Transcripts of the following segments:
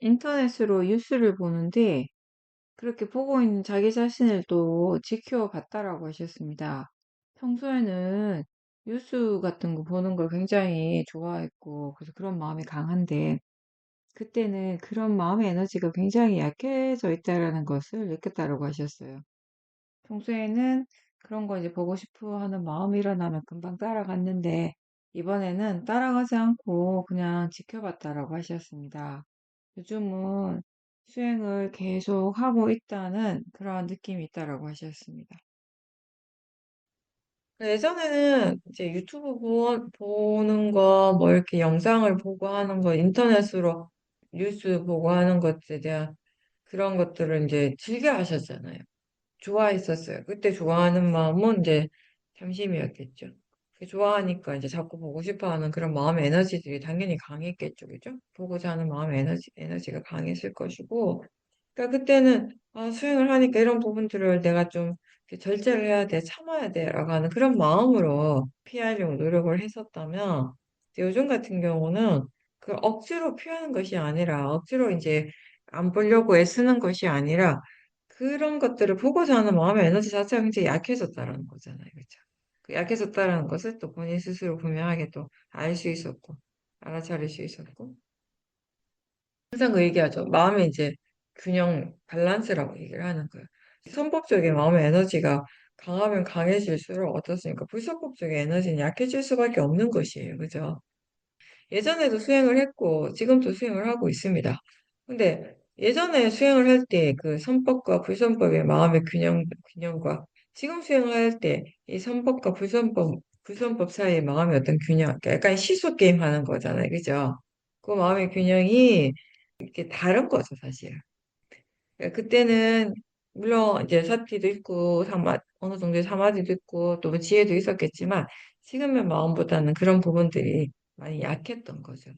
인터넷으로 뉴스를 보는데 그렇게 보고 있는 자기 자신을 또 지켜봤다라고 하셨습니다. 평소에는 뉴스 같은 거 보는 걸 굉장히 좋아했고, 그래서 그런 마음이 강한데, 그때는 그런 마음의 에너지가 굉장히 약해져 있다라는 것을 느꼈다라고 하셨어요. 평소에는 그런 거 이제 보고 싶어 하는 마음이 일어나면 금방 따라갔는데, 이번에는 따라가지 않고 그냥 지켜봤다라고 하셨습니다. 요즘은 수행을 계속 하고 있다는 그런 느낌이 있다라고 하셨습니다. 예전에는 이제 유튜브 보는 거, 뭐 이렇게 영상을 보고 하는 거, 인터넷으로 뉴스 보고 하는 것에 대한 그런 것들을 이제 즐겨 하셨잖아요. 좋아했었어요. 그때 좋아하는 마음은 이제 잠심이었겠죠. 좋아하니까 이제 자꾸 보고 싶어 하는 그런 마음의 에너지들이 당연히 강했겠죠. 그죠? 보고자 하는 마음의 에너지가 강했을 것이고. 그러니까 그때는 수행을 하니까 이런 부분들을 내가 좀 이렇게 절제를 해야 돼, 참아야 돼, 라고 하는 그런 마음으로 피하려고 노력을 했었다면, 이제 요즘 같은 경우는 그 억지로 피하는 것이 아니라, 억지로 이제 안 보려고 애쓰는 것이 아니라, 그런 것들을 보고자 하는 마음의 에너지 자체가 굉장히 약해졌다라는 거잖아요. 그렇죠? 그 약해졌다라는 것을 또 본인 스스로 분명하게 또 알 수 있었고, 알아차릴 수 있었고, 항상 그 얘기하죠. 마음의 이제 균형, 밸런스라고 얘기를 하는 거예요. 선법적인 마음의 에너지가 강하면 강해질수록 어떻습니까? 불선법적인 에너지는 약해질 수밖에 없는 것이에요. 그죠? 예전에도 수행을 했고, 지금도 수행을 하고 있습니다. 근데 예전에 수행을 할 때 그 선법과 불선법의 마음의 균형과 지금 수행을 할 때 이 선법과 불선법 사이의 마음의 어떤 균형, 그러니까 약간 시소 게임 하는 거잖아요. 그죠? 그 마음의 균형이 이렇게 다른 거죠, 사실. 그러니까 그때는 물론 이제 사티도 있고 어느 정도의 사마ధి도 있고 또 지혜도 있었겠지만 지금의 마음보다는 그런 부분들이 많이 약했던 거죠.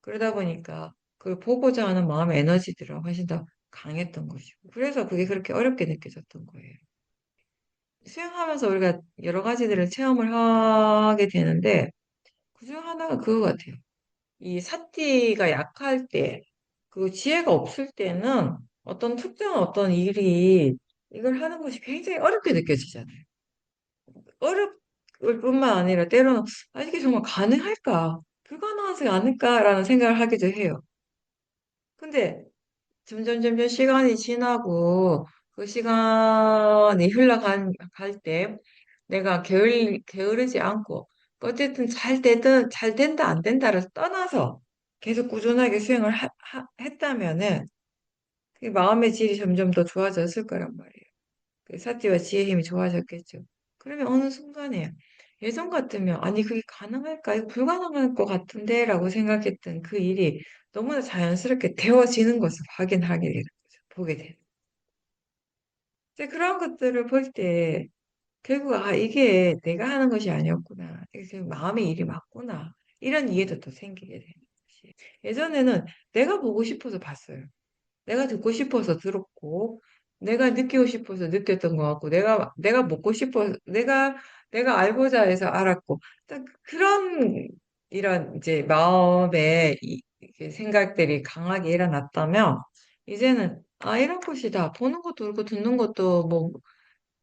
그러다 보니까 그걸 보고자 하는 마음의 에너지들은 훨씬 더 강했던 것이고 그래서 그게 그렇게 어렵게 느껴졌던 거예요. 수행하면서 우리가 여러 가지들을 체험을 하게 되는데 그중 하나가 그거 같아요. 이 사티가 약할 때, 그 지혜가 없을 때는 어떤 특정한 어떤 일이 이걸 하는 것이 굉장히 어렵게 느껴지잖아요. 어렵을 뿐만 아니라 때로는 이게 정말 가능할까? 불가능하지 않을까라는 생각을 하기도 해요. 근데 점점 시간이 지나고 그 시간이 갈 때 내가 게으르지 않고 어쨌든 잘 된다 안 된다를 떠나서 계속 꾸준하게 수행을 했다면은 그 마음의 질이 점점 더 좋아졌을 거란 말이에요. 그 사티와 지혜 힘이 좋아졌겠죠. 그러면 어느 순간에 예전 같으면 아니 그게 가능할까? 이거 불가능할 것 같은데 라고 생각했던 그 일이 너무나 자연스럽게 되어지는 것을 확인하게 되는 거죠. 보게 되는. 이제 그런 것들을 볼 때 결국 이게 내가 하는 것이 아니었구나. 이게 지금 마음의 일이 맞구나. 이런 이해도 또 생기게 되는 것이. 예전에는 내가 보고 싶어서 봤어요. 내가 듣고 싶어서 들었고, 내가 느끼고 싶어서 느꼈던 것 같고, 내가 먹고 싶어서, 내가 알고자 해서 알았고, 딱 그런, 이런 이제 마음의 이렇게 생각들이 강하게 일어났다면, 이제는, 이런 것이다. 보는 것도 그렇고, 듣는 것도 뭐,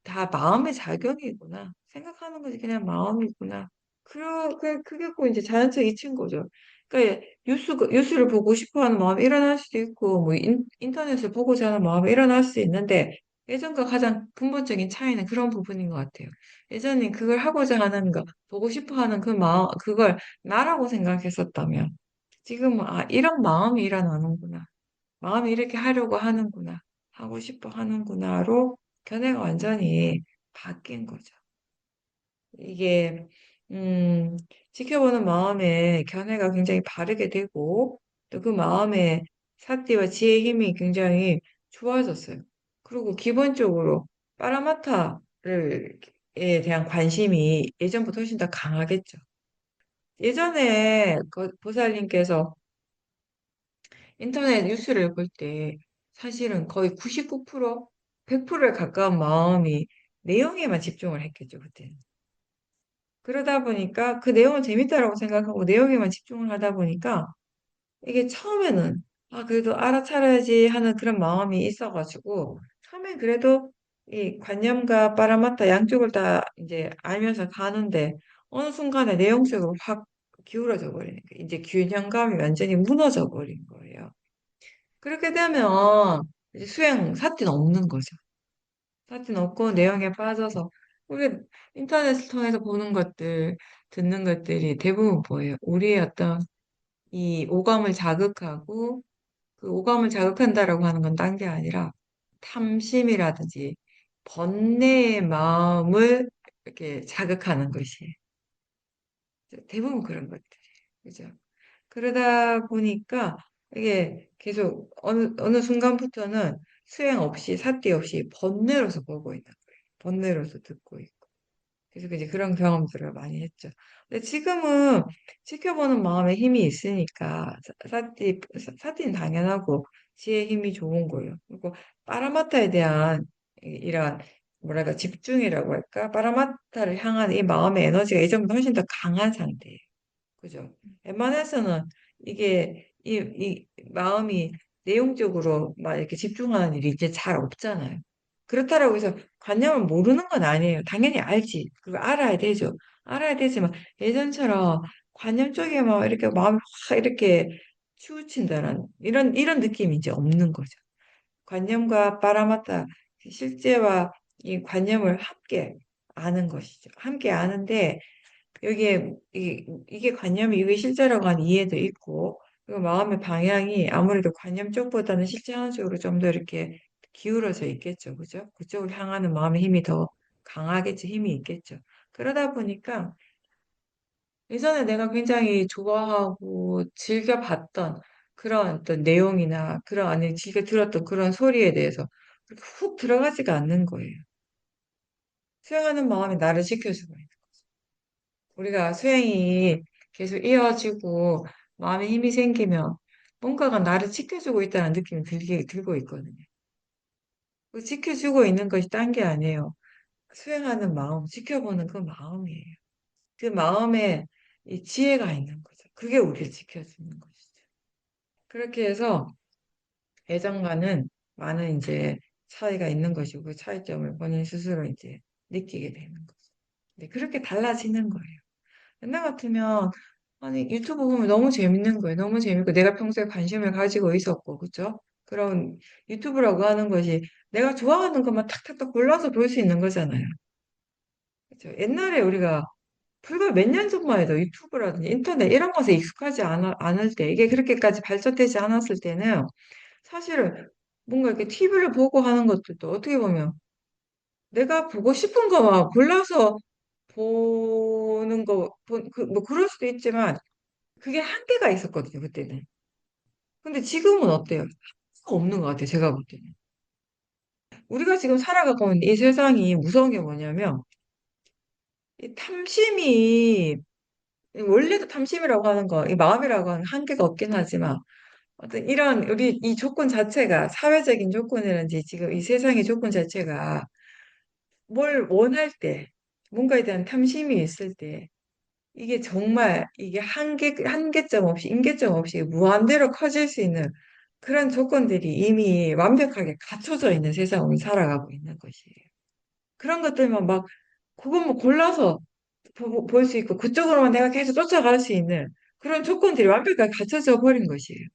다 마음의 작용이구나. 생각하는 것이 그냥 마음이구나. 그게 꼭 이제 자연적 이치인 거죠. 그러니까 뉴스를 보고 싶어 하는 마음이 일어날 수도 있고, 뭐, 인터넷을 보고자 하는 마음이 일어날 수 있는데, 예전과 가장 근본적인 차이는 그런 부분인 것 같아요. 예전엔 그걸 하고자 하는 거, 보고 싶어 하는 그 마음, 그걸 나라고 생각했었다면, 지금은, 이런 마음이 일어나는구나. 마음이 이렇게 하려고 하는구나. 하고 싶어 하는구나로 견해가 완전히 바뀐 거죠. 이게, 음, 지켜보는 마음에 견해가 굉장히 바르게 되고, 또 그 마음에 사티와 지혜의 힘이 굉장히 좋아졌어요. 그리고 기본적으로 에 대한 관심이 예전보다 훨씬 더 강하겠죠. 예전에 그 보살님께서 인터넷 뉴스를 볼 때 사실은 거의 99%, 100%에 가까운 마음이 내용에만 집중을 했겠죠, 그때는. 그러다 보니까 그 내용을 재밌다라고 생각하고 내용에만 집중을 하다 보니까 이게 처음에는 아, 그래도 알아차려야지 하는 그런 마음이 있어가지고, 처음엔 그래도 이 관념과 빠라마타 양쪽을 다 이제 알면서 가는데, 어느 순간에 내용적으로 확 기울어져 버리니까, 이제 균형감이 완전히 무너져 버린 거예요. 그렇게 되면, 이제 수행 사티는 없는 거죠. 사티는 없고, 내용에 빠져서, 우리 인터넷을 통해서 보는 것들, 듣는 것들이 대부분 뭐예요? 우리의 어떤 이 오감을 자극하고, 그 오감을 자극한다라고 하는 건 딴 게 아니라 탐심이라든지 번뇌의 마음을 이렇게 자극하는 것이 대부분 그런 것들이에요. 그죠? 그러다 보니까 이게 계속 어느 순간부터는 수행 없이 사띠 없이 번뇌로서 보고 있는 거예요. 번뇌로서 듣고 있고. 그래서 이제 그런 경험들을 많이 했죠. 근데 지금은 지켜보는 마음에 힘이 있으니까 사티는 당연하고 지혜 힘이 좋은 거예요. 그리고 파라마타에 대한 이런 뭐랄까 집중이라고 할까? 파라마타를 향한 이 마음의 에너지가 예전보다 훨씬 더 강한 상태예요. 그죠? 웬만해서는 이게 이 마음이 내용적으로 막 이렇게 집중하는 일이 이제 잘 없잖아요. 그렇다라고 해서 관념을 모르는 건 아니에요. 당연히 알지. 그리고 알아야 되죠. 알아야 되지만 예전처럼 관념 쪽에 막 이렇게 마음이 확 이렇게 치우친다는 이런 느낌이 이제 없는 거죠. 관념과 빠라마타 실제와 이 관념을 함께 아는 것이죠. 함께 아는데 여기에 이게 관념이 이게 실제라고 하는 이해도 있고 그리고 마음의 방향이 아무래도 관념 쪽보다는 실제하는 쪽으로 좀 더 이렇게 기울어져 있겠죠. 그죠? 그쪽을 향하는 마음의 힘이 더 강하겠지, 힘이 있겠죠. 그러다 보니까 예전에 내가 굉장히 좋아하고 즐겨봤던 그런 어떤 내용이나 그런 아니 즐겨 들었던 그런 소리에 대해서 그렇게 훅 들어가지가 않는 거예요. 수행하는 마음이 나를 지켜주고 있는. 우리가 수행이 계속 이어지고 마음에 힘이 생기면 뭔가가 나를 지켜주고 있다는 느낌이 들고 있거든요. 그 지켜주고 있는 것이 딴 게 아니에요. 수행하는 마음, 지켜보는 그 마음이에요. 그 마음에 이 지혜가 있는 거죠. 그게 우리를 지켜주는 것이죠. 그렇게 해서 예전과는 많은 이제 차이가 있는 것이고 그 차이점을 본인 스스로 이제 느끼게 되는 거죠. 네, 그렇게 달라지는 거예요. 옛날 같으면 아니 유튜브 보면 너무 재밌는 거예요. 너무 재밌고 내가 평소에 관심을 가지고 있었고 그죠? 그런 유튜브라고 하는 것이 내가 좋아하는 것만 탁탁탁 골라서 볼 수 있는 거잖아요. 그죠? 옛날에 우리가 불과 몇 년 전만 해도 유튜브라든지 인터넷 이런 것에 익숙하지 않을 때 이게 그렇게까지 발전되지 않았을 때는 사실은 뭔가 이렇게 TV를 보고 하는 것들도 어떻게 보면 내가 보고 싶은 것만 골라서 보는 거, 뭐 그럴 수도 있지만 그게 한계가 있었거든요, 그때는. 근데 지금은 어때요? 한계가 없는 것 같아요, 제가 볼 때는. 우리가 지금 살아가고 있는 이 세상이 무서운 게 뭐냐면, 이 탐심이, 원래도 탐심이라고 하는 거, 이 마음이라고 하는 한계가 없긴 하지만, 어떤 이런, 우리 이 조건 자체가, 사회적인 조건이라든지 지금 이 세상의 조건 자체가 뭘 원할 때, 뭔가에 대한 탐심이 있을 때, 이게 정말 이게 한계점 없이 임계점 없이 무한대로 커질 수 있는 그런 조건들이 이미 완벽하게 갖춰져 있는 세상을 살아가고 있는 것이에요. 그런 것들만 막 그것만 뭐 골라서 볼 수 있고 그쪽으로만 내가 계속 쫓아갈 수 있는 그런 조건들이 완벽하게 갖춰져 버린 것이에요.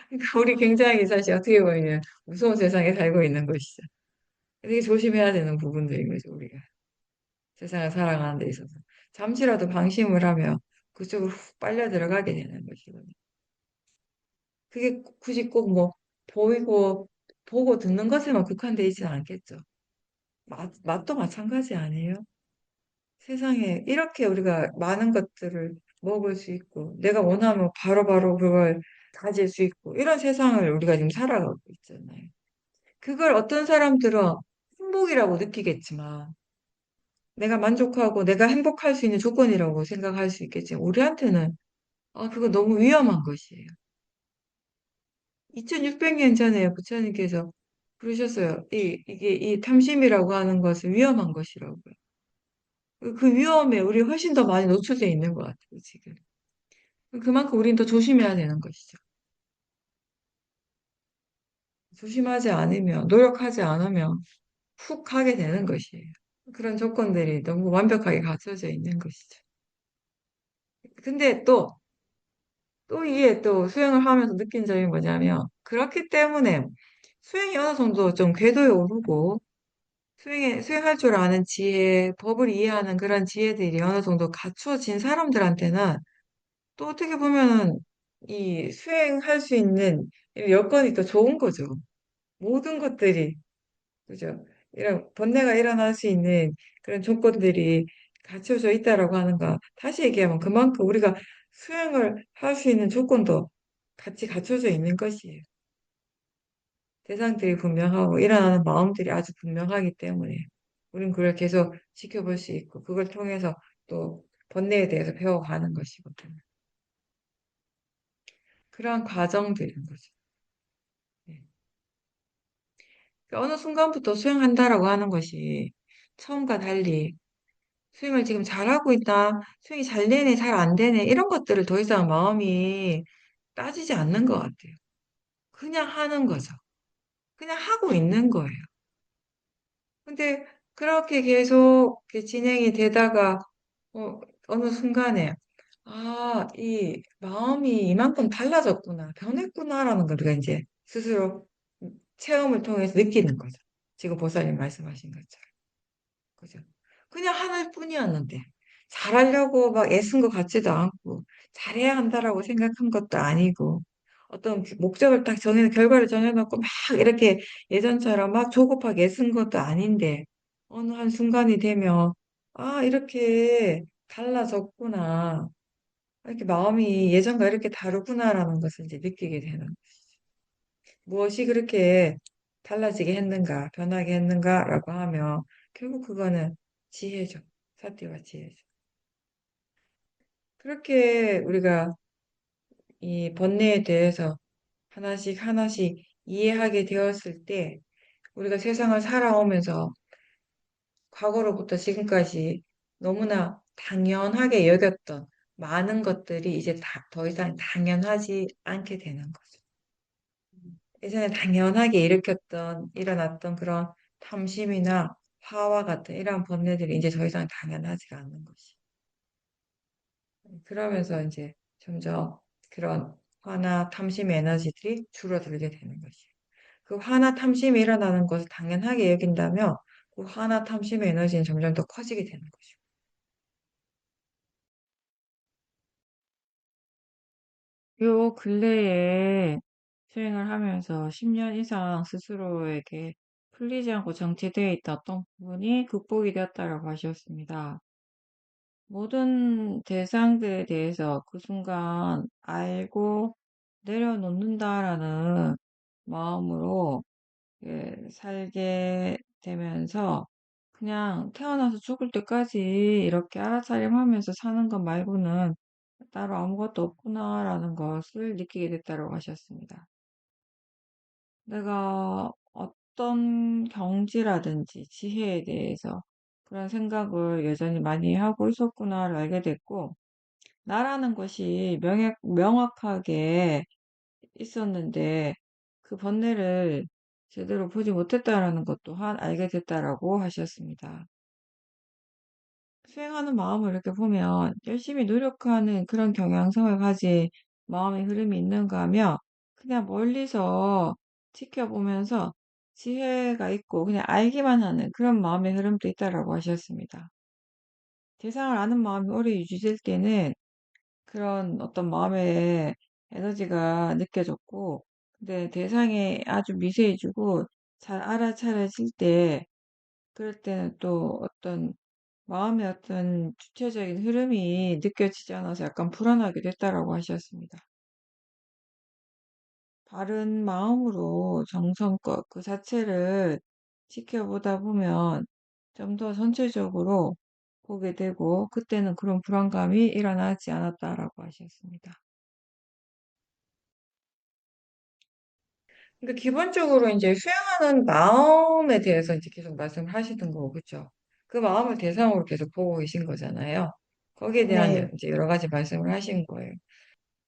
그러니까 우리 굉장히 사실 어떻게 보면 무서운 세상에 살고 있는 것이죠. 되게 조심해야 되는 부분들인 거죠, 우리가. 세상을 살아가는 데 있어서. 잠시라도 방심을 하면 그쪽으로 훅 빨려 들어가게 되는 것이거든요. 그게 굳이 꼭 뭐 보이고 보고 듣는 것에만 국한되어 있지는 않겠죠. 맛도 마찬가지 아니에요? 세상에 이렇게 우리가 많은 것들을 먹을 수 있고 내가 원하면 바로바로 그걸 가질 수 있고 이런 세상을 우리가 지금 살아가고 있잖아요. 그걸 어떤 사람들은 행복이라고 느끼겠지만 내가 만족하고 내가 행복할 수 있는 조건이라고 생각할 수 있겠지만 우리한테는 아, 그거 너무 위험한 것이에요. 2600년 전에 부처님께서 그러셨어요. 이게 이 탐심이라고 하는 것은 위험한 것이라고요. 그 위험에 우리 훨씬 더 많이 노출되어 있는 것 같아요, 지금. 그만큼 우리는 더 조심해야 되는 것이죠. 조심하지 않으면, 노력하지 않으면 훅 가게 되는 것이에요. 그런 조건들이 너무 완벽하게 갖춰져 있는 것이죠. 근데 또 이게 또 수행을 하면서 느낀 점이 뭐냐면, 그렇기 때문에 수행이 어느 정도 좀 궤도에 오르고, 수행할 줄 아는 지혜, 법을 이해하는 그런 지혜들이 어느 정도 갖추어진 사람들한테는 또 어떻게 보면은 이 수행할 수 있는 여건이 더 좋은 거죠. 모든 것들이, 그죠? 이런 번뇌가 일어날 수 있는 그런 조건들이 갖춰져 있다라고 하는 거. 다시 얘기하면 그만큼 우리가 수행을 할 수 있는 조건도 같이 갖춰져 있는 것이에요. 대상들이 분명하고 일어나는 마음들이 아주 분명하기 때문에 우린 그걸 계속 지켜볼 수 있고 그걸 통해서 또 번뇌에 대해서 배워가는 것이거든요. 그러한 과정들인 거죠. 네. 그러니까 어느 순간부터 수행한다라고 하는 것이 처음과 달리 수행을 지금 잘하고 있다, 수행이 잘 되네, 잘 안 되네, 이런 것들을 더 이상 마음이 따지지 않는 것 같아요. 그냥 하는 거죠. 그냥 하고 있는 거예요. 근데 그렇게 계속 이렇게 진행이 되다가 어, 어느 순간에 이 마음이 이만큼 달라졌구나, 변했구나라는 걸 우리가 이제 스스로 체험을 통해서 느끼는 거죠. 지금 보살님 말씀하신 것처럼. 그죠? 그냥 하늘 뿐이었는데 잘하려고 막 애쓴 것 같지도 않고 잘해야 한다라고 생각한 것도 아니고 어떤 목적을 딱 정해서 결과를 정해놓고 막 이렇게 예전처럼 막 조급하게 애쓴 것도 아닌데 어느 한 순간이 되면 이렇게 달라졌구나. 이렇게 마음이 예전과 이렇게 다르구나라는 것을 이제 느끼게 되는 무엇이 그렇게 달라지게 했는가, 변하게 했는가라고 하면 결국 그거는 지혜죠. 사티와 지혜죠. 그렇게 우리가 이 번뇌에 대해서 하나씩 하나씩 이해하게 되었을 때 우리가 세상을 살아오면서 과거로부터 지금까지 너무나 당연하게 여겼던 많은 것들이 이제 더 이상 당연하지 않게 되는 거죠. 예전에 당연하게 일어났던 그런 탐심이나 화와 같은 이러한 번뇌들이 이제 더 이상 당연하지가 않는 것이. 그러면서 이제 점점 그런 화나 탐심 에너지들이 줄어들게 되는 것이에요. 그 화나 탐심이 일어나는 것을 당연하게 여긴다면 그 화나 탐심 에너지는 점점 더 커지게 되는 것이고. 요 근래에 수행을 하면서 10년 이상 스스로에게 풀리지 않고 정체되어 있던 어떤 부분이 극복이 되었다라고 하셨습니다. 모든 대상들에 대해서 그 순간 알고 내려놓는다라는 마음으로 살게 되면서 그냥 태어나서 죽을 때까지 이렇게 알아차림하면서 사는 것 말고는 따로 아무것도 없구나라는 것을 느끼게 됐다고 하셨습니다. 내가 어떤 경지라든지 지혜에 대해서 그런 생각을 여전히 많이 하고 있었구나를 알게 됐고, 나라는 것이 명확하게 있었는데, 그 번뇌를 제대로 보지 못했다라는 것 또한 알게 됐다라고 하셨습니다. 수행하는 마음을 이렇게 보면 열심히 노력하는 그런 경향성을 가진 마음의 흐름이 있는가 하면 그냥 멀리서 지켜보면서 지혜가 있고 그냥 알기만 하는 그런 마음의 흐름도 있다라고 하셨습니다. 대상을 아는 마음이 오래 유지될 때는 그런 어떤 마음의 에너지가 느껴졌고, 근데 대상이 아주 미세해지고 잘 알아차려질 때, 그럴 때는 또 어떤 마음의 어떤 주체적인 흐름이 느껴지지 않아서 약간 불안하게 됐다라고 하셨습니다. 바른 마음으로 정성껏 그 자체를 지켜보다 보면 좀 더 전체적으로 보게 되고 그때는 그런 불안감이 일어나지 않았다라고 하셨습니다. 근데 기본적으로 이제 수행하는 마음에 대해서 이제 계속 말씀을 하시던 거고, 그죠? 그 마음을 대상으로 계속 보고 계신 거잖아요. 거기에 대한 네, 이제 여러 가지 말씀을 하신 거예요.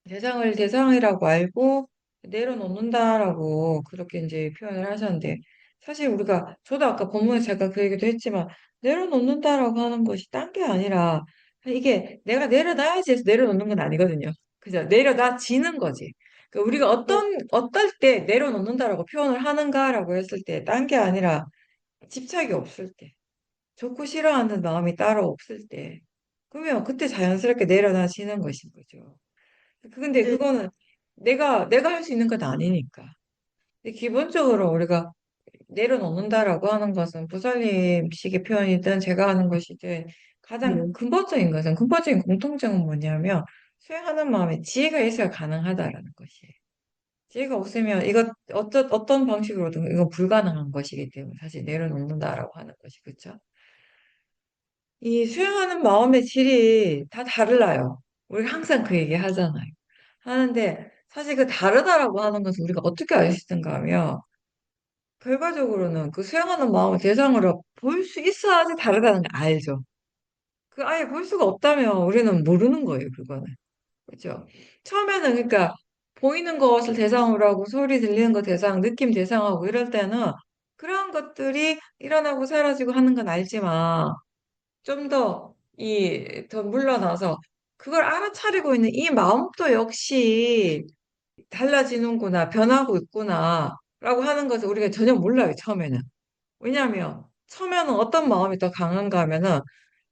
대상을 대상이라고 알고 내려놓는다라고 그렇게 이제 표현을 하셨는데, 사실 우리가, 저도 아까 본문에서 잠깐 그 얘기도 했지만, 내려놓는다라고 하는 것이 딴 게 아니라, 이게 내가 내려놔야지 해서 내려놓는 건 아니거든요. 그죠? 내려놔지는 거지. 그러니까 우리가 어떨 때 내려놓는다라고 표현을 하는가라고 했을 때, 딴 게 아니라, 집착이 없을 때, 좋고 싫어하는 마음이 따로 없을 때, 그러면 그때 자연스럽게 내려놔지는 것인 거죠. 근데 네, 그거는 내가 할 수 있는 건 아니니까. 근데 기본적으로 우리가 내려놓는다라고 하는 것은 부살림식의 표현이든 제가 하는 것이든 가장 네, 근본적인 공통점은 뭐냐면 수행하는 마음에 지혜가 있어야 가능하다라는 것이에요. 지혜가 없으면 어떤 방식으로든 이건 불가능한 것이기 때문에 사실 내려놓는다라고 하는 것이 그렇죠. 이 수행하는 마음의 질이 다 달라요. 우리 항상 그 얘기 하잖아요. 하는데 사실 그 다르다라고 하는 것은 우리가 어떻게 알 수 있는가 하면 결과적으로는 그 수행하는 마음을 대상으로 볼 수 있어야지 다르다는 걸 알죠. 그 아예 볼 수가 없다면 우리는 모르는 거예요, 그거는. 그렇죠? 처음에는 그러니까 보이는 것을 대상으로 하고 소리 들리는 것 대상, 느낌 대상하고 이럴 때는 그러한 것들이 일어나고 사라지고 하는 건 알지만 좀 더 물러나서 그걸 알아차리고 있는 이 마음도 역시 달라지는구나, 변하고 있구나, 라고 하는 것을 우리가 전혀 몰라요, 처음에는. 왜냐하면, 처음에는 어떤 마음이 더 강한가 하면은,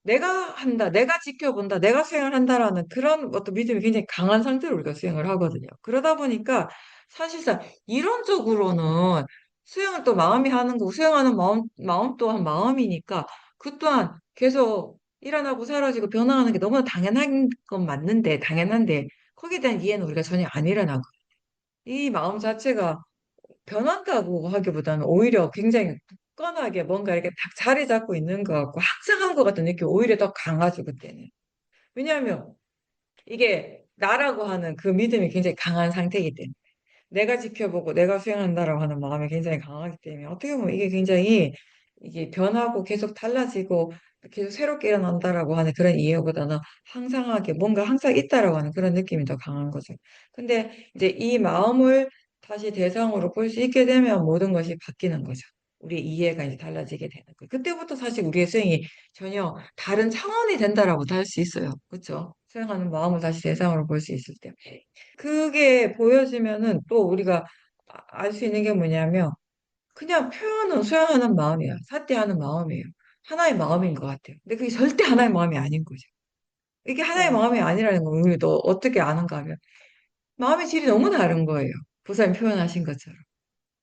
내가 한다, 내가 지켜본다, 내가 수행을 한다라는 그런 어떤 믿음이 굉장히 강한 상태로 우리가 수행을 하거든요. 그러다 보니까, 사실상 이론적으로는 수행을 또 마음이 하는 거고, 수행하는 마음 또한 마음이니까, 그 또한 계속 일어나고 사라지고 변화하는 게 너무나 당연한 건 맞는데, 당연한데, 거기에 대한 이해는 우리가 전혀 안 일어나고, 이 마음 자체가 변한다고 하기보다는 오히려 굉장히 굳건하게 뭔가 이렇게 딱 자리 잡고 있는 것 같고 확장한 것 같은 느낌이 오히려 더 강하죠, 그때는. 왜냐하면 이게 나라고 하는 그 믿음이 굉장히 강한 상태이기 때문에. 내가 지켜보고 내가 수행한다라고 하는 마음이 굉장히 강하기 때문에 어떻게 보면 이게 굉장히 이게 변하고 계속 달라지고 계속 새롭게 일어난다라고 하는 그런 이해보다는 항상하게 뭔가 항상 있다라고 하는 그런 느낌이 더 강한 거죠. 근데 이제 이 마음을 다시 대상으로 볼 수 있게 되면 모든 것이 바뀌는 거죠. 우리의 이해가 이제 달라지게 되는 거예요. 그때부터 사실 우리의 수행이 전혀 다른 차원이 된다라고도 할 수 있어요. 그렇죠? 수행하는 마음을 다시 대상으로 볼 수 있을 때. 그게 보여지면은 또 우리가 알 수 있는 게 뭐냐면 그냥 표현은 수용하는 마음이야. 사티하는 마음이에요. 하나의 마음인 것 같아요. 근데 그게 절대 하나의 마음이 아닌 거죠. 이게 하나의 네, 마음이 아니라는 걸 우리 또 어떻게 아는가 하면 마음의 질이 너무 다른 거예요. 부사님 표현하신 것처럼.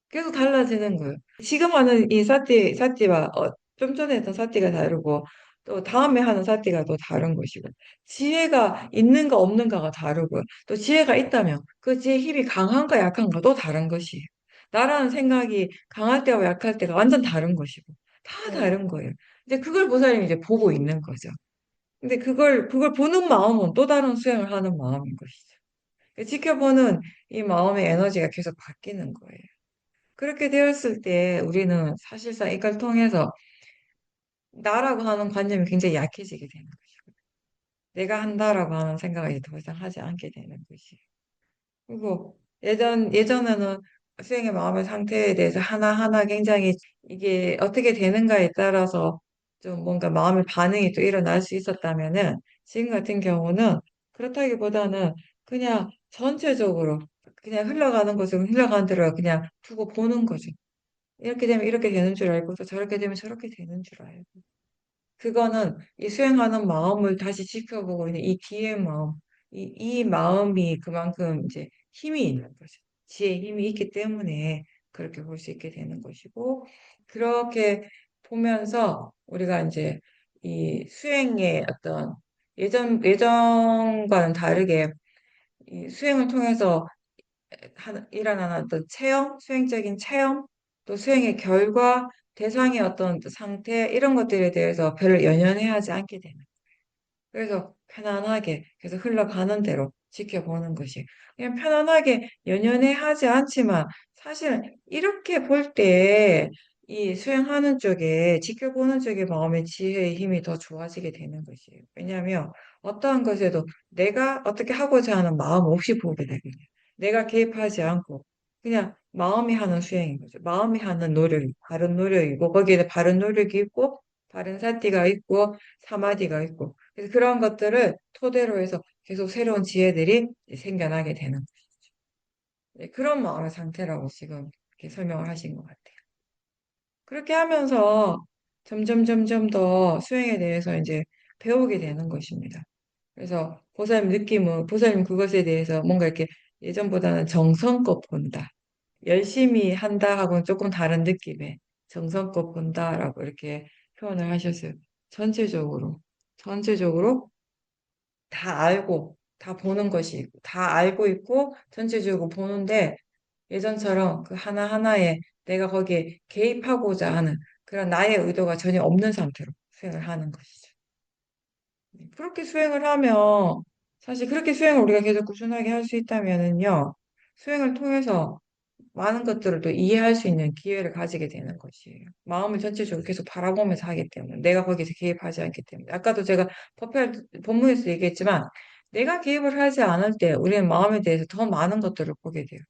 계속 달라지는 거예요. 지금 하는 이 사티와 좀 전에 했던 사티가 다르고 또 다음에 하는 사티가 또 다른 것이고 지혜가 있는가 없는가가 다르고 또 지혜가 있다면 그 지혜 힘이 강한가 약한가 또 다른 것이에요. 나라는 생각이 강할 때와 약할 때가 완전 다른 것이고 다 네, 다른 거예요. 이제 그걸 보살님이 이제 보고 있는 거죠. 근데 그걸 보는 마음은 또 다른 수행을 하는 마음인 것이죠. 지켜보는 이 마음의 에너지가 계속 바뀌는 거예요. 그렇게 되었을 때 우리는 사실상 이걸 통해서 나라고 하는 관념이 굉장히 약해지게 되는 것이고, 내가 한다라고 하는 생각을 이제 더 이상 하지 않게 되는 것이. 그리고 예전에는 수행의 마음의 상태에 대해서 하나하나 굉장히 이게 어떻게 되는가에 따라서 좀 뭔가 마음의 반응이 또 일어날 수 있었다면은 지금 같은 경우는 그렇다기보다는 그냥 전체적으로 그냥 흘러가는 것을 흘러가는 대로 그냥 두고 보는 거죠. 이렇게 되면 이렇게 되는 줄 알고 또 저렇게 되면 저렇게 되는 줄 알고. 그거는 이 수행하는 마음을 다시 지켜보고 있는 이 뒤의 마음, 이 마음이 그만큼 이제 힘이 있는 거죠. 지혜의 힘이 있기 때문에 그렇게 볼 수 있게 되는 것이고, 그렇게 보면서 우리가 이제 이 수행의 어떤 예전과는 다르게 이 수행을 통해서 일어나는 어떤 수행적인 체험, 또 수행의 결과, 대상의 어떤 상태, 이런 것들에 대해서 별로 연연해하지 않게 되는. 그래서 편안하게 계속 흘러가는 대로 지켜보는 것이. 그냥 편안하게 연연해하지 않지만, 사실은 이렇게 볼 때, 이 수행하는 쪽에, 지켜보는 쪽에 마음의 지혜의 힘이 더 좋아지게 되는 것이에요. 왜냐하면 어떠한 것에도 내가 어떻게 하고자 하는 마음 없이 보게 되거든요. 내가 개입하지 않고 그냥 마음이 하는 수행인 거죠. 마음이 하는 노력이 바른 노력이고 거기에 바른 노력이 있고 바른 사티가 있고 사마디가 있고 그래서 그런 것들을 토대로 해서 계속 새로운 지혜들이 생겨나게 되는 네, 그런 마음의 상태라고 지금 이렇게 설명을 하신 것 같아요. 그렇게 하면서 점점 더 수행에 대해서 이제 배우게 되는 것입니다. 그래서 보살님 느낌은, 보살님 그것에 대해서 뭔가 이렇게 예전보다는 정성껏 본다. 열심히 한다 하고는 조금 다른 느낌의 정성껏 본다라고 이렇게 표현을 하셨어요. 전체적으로. 전체적으로 다 알고, 다 보는 것이 있고, 다 알고 있고, 전체적으로 보는데, 예전처럼 그 하나하나에 내가 거기에 개입하고자 하는 그런 나의 의도가 전혀 없는 상태로 수행을 하는 것이죠. 그렇게 수행을 하면, 사실 그렇게 수행을 우리가 계속 꾸준하게 할 수 있다면은요, 수행을 통해서 많은 것들을 또 이해할 수 있는 기회를 가지게 되는 것이에요. 마음을 전체적으로 계속 바라보면서 하기 때문에, 내가 거기서 개입하지 않기 때문에. 아까도 제가 법문에서 얘기했지만, 내가 개입을 하지 않을 때 우리는 마음에 대해서 더 많은 것들을 보게 돼요.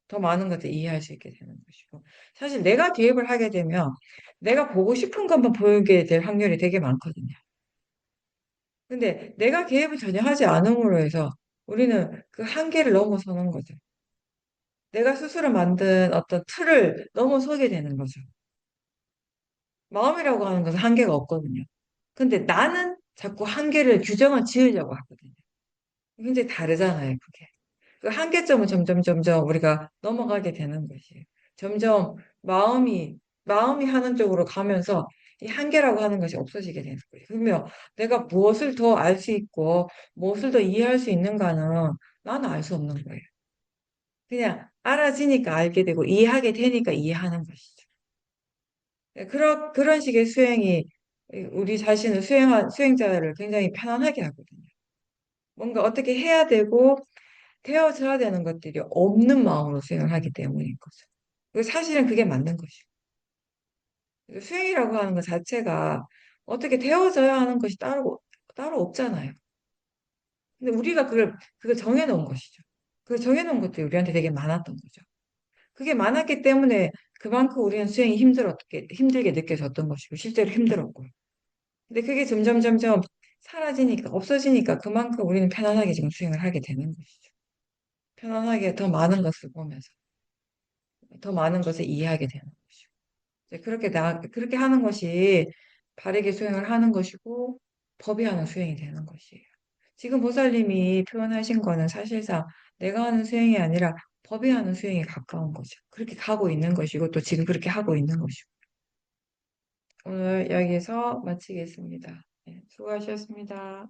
더 많은 것들을 이해할 수 있게 되는 것이고. 사실 내가 개입을 하게 되면, 내가 보고 싶은 것만 보게 될 확률이 되게 많거든요. 근데 내가 개입을 전혀 하지 않음으로 해서 우리는 그 한계를 넘어서는 거죠. 내가 스스로 만든 어떤 틀을 넘어서게 되는 거죠. 마음이라고 하는 것은 한계가 없거든요. 근데 나는 자꾸 한계를 규정을 지으려고 하거든요. 굉장히 다르잖아요, 그게. 그 한계점을 점점 우리가 넘어가게 되는 것이에요. 점점 마음이 하는 쪽으로 가면서 이 한계라고 하는 것이 없어지게 되는 거예요. 그러면 내가 무엇을 더 알 수 있고 무엇을 더 이해할 수 있는가는 나는 알 수 없는 거예요. 그냥 알아지니까 알게 되고 이해하게 되니까 이해하는 것이죠. 네, 그런 식의 수행이 우리 자신을 수행자를 굉장히 편안하게 하거든요. 뭔가 어떻게 해야 되고 되어져야 되는 것들이 없는 마음으로 수행을 하기 때문인 거죠. 사실은 그게 맞는 것이고. 수행이라고 하는 것 자체가 어떻게 되어져야 하는 것이 따로 없잖아요. 근데 우리가 그걸 정해놓은 것이죠. 그 정해놓은 것들이 우리한테 되게 많았던 거죠. 그게 많았기 때문에 그만큼 우리는 수행이 힘들게 느껴졌던 것이고, 실제로 힘들었고. 근데 그게 점점 사라지니까, 없어지니까 그만큼 우리는 편안하게 지금 수행을 하게 되는 것이죠. 편안하게 더 많은 것을 보면서, 더 많은 것을 이해하게 되는 것이고. 이제 그렇게 하는 것이 바르게 수행을 하는 것이고, 법이 하는 수행이 되는 것이에요. 지금 보살님이 표현하신 거는 사실상 내가 하는 수행이 아니라 법이 하는 수행에 가까운 거죠. 그렇게 가고 있는 것이고, 또 지금 그렇게 하고 있는 것이고. 오늘 여기서 마치겠습니다. 네, 수고하셨습니다.